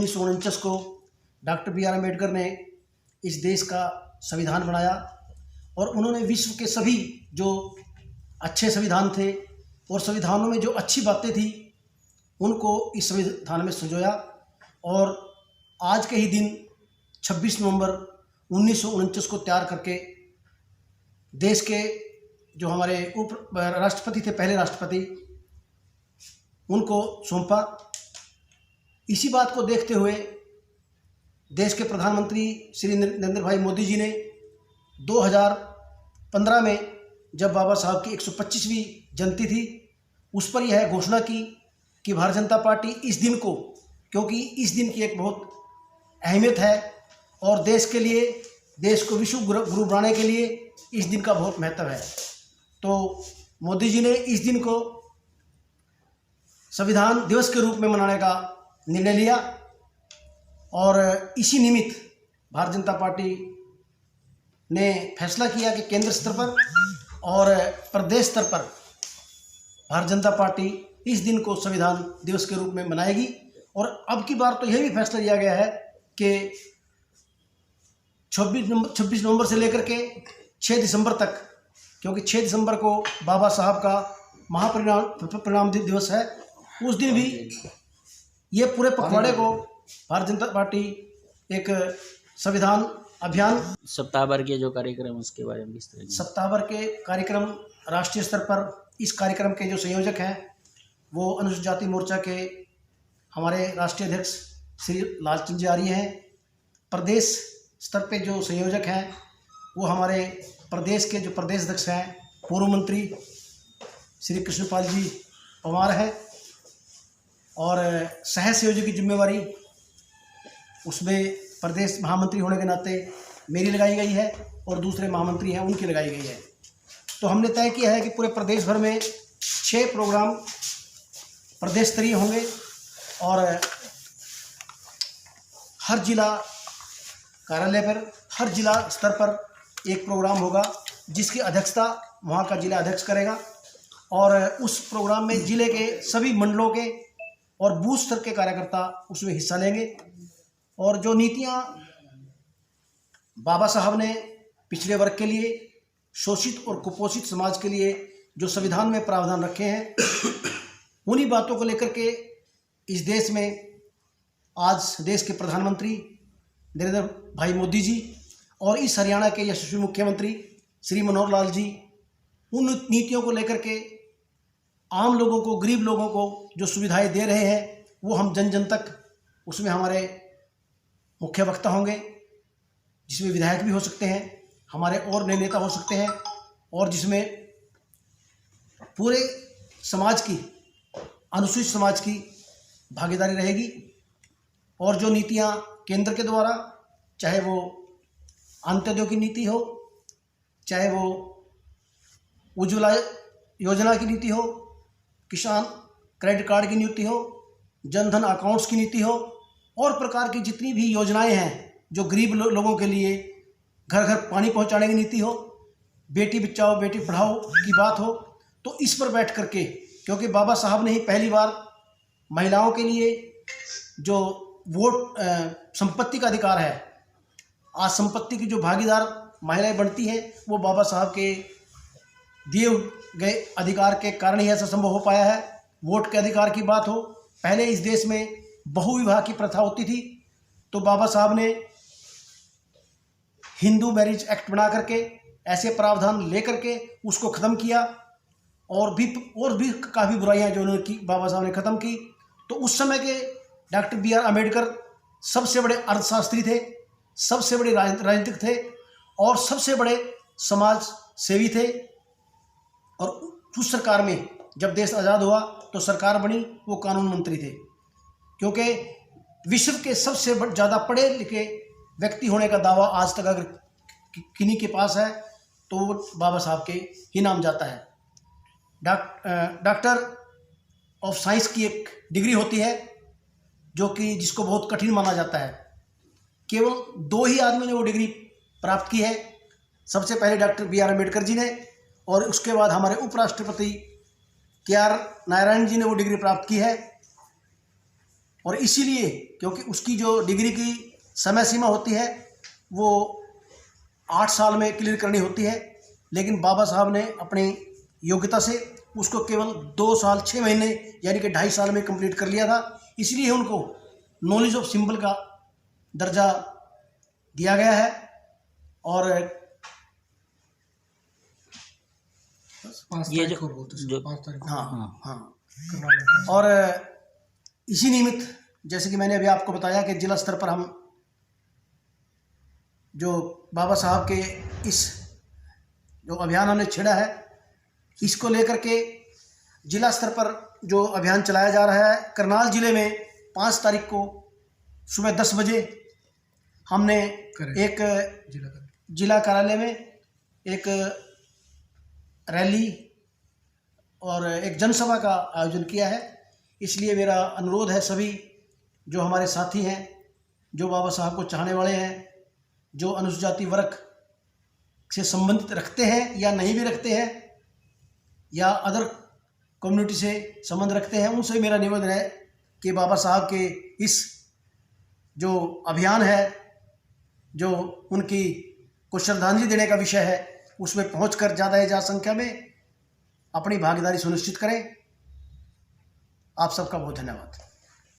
1949 को doctor B are Ambedkar ने इस देश का संविधान बनाया और उन्होंने विश्व के सभी जो अच्छे संविधान थे और संविधानों में जो अच्छी बातें थी उनको इस संविधान में संजोया। और आज के ही दिन 26 नवंबर 1949 को तैयार करके देश के जो हमारे राष्ट्रपति थे, पहले राष्ट्रपति, उनको सौंपा। इसी बात को देखते हुए देश के प्रधानमंत्री श्री नरेंद्र भाई मोदी जी ने 2015 में जब बाबा साहब की 125वीं जयंती थी उस पर यह घोषणा की कि भारतीय जनता पार्टी इस दिन को, क्योंकि इस दिन की एक बहुत अहमियत है और देश के लिए, देश को विश्व गुरु बनाने के लिए इस दिन का बहुत महत्व है, तो मोदी जी ने इस दिन को संविधान दिवस के रूप में मनाने का निर्णय लिया। और इसी निमित्त भारतीय जनता पार्टी ने फैसला किया कि केंद्र स्तर पर और प्रदेश स्तर पर भारतीय जनता पार्टी इस दिन को संविधान दिवस के रूप में मनाएगी। और अब की बार तो यह भी फैसला लिया गया है कि 26 नवंबर से लेकर के 6 दिसंबर तक, क्योंकि 6 दिसंबर को बाबा साहब का महापरिनिर्वाण दिवस है, उस दिन भी ये पूरे पखवाड़े को भारतीय जनता पार्टी एक संविधान अभियान सप्ताह भर के जो कार्यक्रम उसके बारे में किस तरह? सप्ताह भर के कार्यक्रम राष्ट्रीय स्तर पर, इस कार्यक्रम के जो संयोजक हैं वो अनुसूचित जाति मोर्चा के हमारे राष्ट्रीय अध्यक्ष श्री लालचंद जी आर्य हैं। प्रदेश स्तर पे जो संयोजक हैं वो हमारे प्रदेश के जो प्रदेश अध्यक्ष हैं पूर्व मंत्री श्री कृष्णपाल जी पवार हैं। और सह संयोजक की जिम्मेवारी उसमें प्रदेश महामंत्री होने के नाते मेरी लगाई गई है और दूसरे महामंत्री हैं उनकी लगाई गई है। तो हमने तय किया है कि पूरे प्रदेश भर में 6 प्रोग्राम प्रदेश स्तरीय होंगे और हर जिला कार्यालय पर, हर जिला स्तर पर एक प्रोग्राम होगा जिसकी अध्यक्षता वहाँ का जिला अध्यक्ष करेगा। और उस प्रोग्राम में जिले के सभी मंडलों के और बूथ स्तर के कार्यकर्ता उसमें हिस्सा लेंगे। और जो नीतियाँ बाबा साहब ने पिछड़े वर्ग के लिए, शोषित और कुपोषित समाज के लिए जो संविधान में प्रावधान रखे हैं उन्हीं बातों को लेकर के इस देश में आज देश के प्रधानमंत्री नरेंद्र भाई मोदी जी और इस हरियाणा के यशस्वी मुख्यमंत्री श्री मनोहर लाल जी उन नीतियों को लेकर के आम लोगों को, गरीब लोगों को जो सुविधाएं दे रहे हैं वो हम जन जन तक, उसमें हमारे मुख्य वक्ता होंगे जिसमें विधायक भी हो सकते हैं, हमारे और नए नेता हो सकते हैं, और जिसमें पूरे समाज की, अनुसूचित समाज की भागीदारी रहेगी। और जो नीतियां केंद्र के द्वारा, चाहे वो अंत्योदय की नीति हो, चाहे वो उज्ज्वला योजना की नीति हो, किसान क्रेडिट कार्ड की नीति हो, जनधन अकाउंट्स की नीति हो, और प्रकार की जितनी भी योजनाएं हैं जो गरीब लोगों के लिए, घर घर पानी पहुंचाने की नीति हो, बेटी बचाओ बेटी पढ़ाओ की बात हो, तो इस पर बैठ करके, क्योंकि बाबा साहब ने ही पहली बार महिलाओं के लिए जो वोट संपत्ति का अधिकार है, आज संपत्ति की जो भागीदार महिलाएं बनती हैं वो बाबा साहब के दिए गए अधिकार के कारण ही ऐसा संभव हो पाया है। वोट के अधिकार की बात हो, पहले इस देश में बहुविवाह की प्रथा होती थी, तो बाबा साहब ने हिंदू मैरिज एक्ट बना करके ऐसे प्रावधान लेकर के उसको ख़त्म किया। और भी काफ़ी बुराइयां जो उन्होंने की, बाबा साहब ने ख़त्म की। तो उस समय के डॉक्टर बी आर अम्बेडकर सबसे बड़े अर्थशास्त्री थे, सबसे बड़े राजनीतिक थे और सबसे बड़े समाज सेवी थे। और उस सरकार में जब देश आज़ाद हुआ तो सरकार बनी, वो कानून मंत्री थे, क्योंकि विश्व के सबसे ज़्यादा पढ़े लिखे व्यक्ति होने का दावा आज तक अगर किन्हीं के पास है तो वो बाबा साहब के ही नाम जाता है। डॉक्टर ऑफ साइंस की एक डिग्री होती है जो कि जिसको बहुत कठिन माना जाता है। केवल 2 ही आदमी ने वो डिग्री प्राप्त की है, सबसे पहले doctor B are Ambedkar ji ने, और उसके बाद हमारे उपराष्ट्रपति के आर नारायण जी ने वो डिग्री प्राप्त की है। और इसीलिए क्योंकि उसकी जो डिग्री की समय सीमा होती है वो 8 साल में क्लियर करनी होती है, लेकिन बाबा साहब ने अपनी योग्यता से उसको केवल 2 साल 6 महीने यानी कि 2.5 साल में कंप्लीट कर लिया था। इसलिए उनको नॉलेज ऑफ सिंबल का दर्जा दिया गया है। और ये जो 5 तारीख को हाँ हाँ करवा लेते और इसी निमित्त जैसे कि मैंने अभी आपको बताया कि जिला स्तर पर हम जो बाबा साहब के इस जो अभियान हमने छेड़ा है, इसको लेकर के जिला स्तर पर जो अभियान चलाया जा रहा है, करनाल जिले में 5 तारीख को सुबह 10 बजे हमने एक जिला कार्यालय में एक रैली और एक जनसभा का आयोजन किया है। इसलिए मेरा अनुरोध है सभी जो हमारे साथी हैं, जो बाबा साहब को चाहने वाले हैं, जो अनुसूचित जाति वर्ग से संबंधित रखते हैं या नहीं भी रखते हैं या अदर कम्युनिटी से संबंध रखते हैं, उनसे मेरा निवेदन है कि बाबा साहब के इस जो अभियान है, जो उनकी को श्रद्धांजलि देने का विषय है, उसमें पहुंचकर ज़्यादा से ज़्यादा संख्या में अपनी भागीदारी सुनिश्चित करें। आप सबका बहुत धन्यवाद।